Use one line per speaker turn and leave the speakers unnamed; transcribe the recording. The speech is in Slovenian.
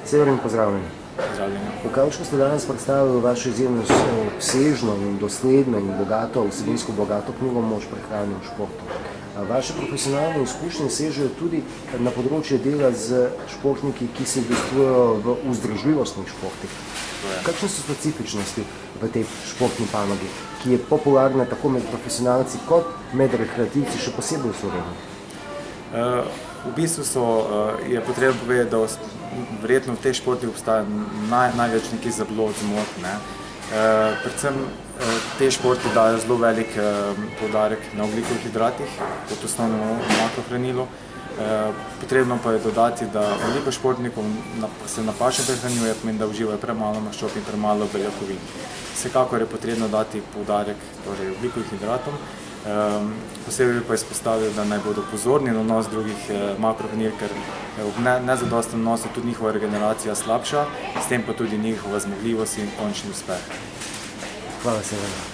Severin, pozdravljeni.
Pozdravljeni.
V Kavčku ste danes predstavili vašo izjemno obsežno in dosledno in bogato, vsebinsko bogato knjigo Moč prehrane v športu. Vaše profesionalne izkušnje sežejo tudi na področje dela z športniki, ki se udeležujejo v vzdržljivostnih športih. Kakšne so specifičnosti v tej športni panogi, ki je popularna tako med profesionalci kot med rekreativci, še posebej v Sloveniji?
V bistvu je potrebno povedati, da verjetno v teh športih obstaja največ nekih zablod, zmot. Predvsem te športi dajo zelo velik poudarek na ogljikovih hidratih kot osnovnemu makrohranilu. Potrebno pa je dodati, da veliko športnikov se napačno prehranjuje, pomeni, da uživajo premalo maščob in premalo beljakovin. Vsekakor je potrebno dati poudarek ogljikovim hidratom. Posebej pa izpostavil, da naj bodo pozorni na vnos drugih makrohranil, ker ob nezadostnem vnosu tudi njihova regeneracija slabša, s tem pa tudi njihova zmogljivost in končni uspeh.
Hvala, Severin.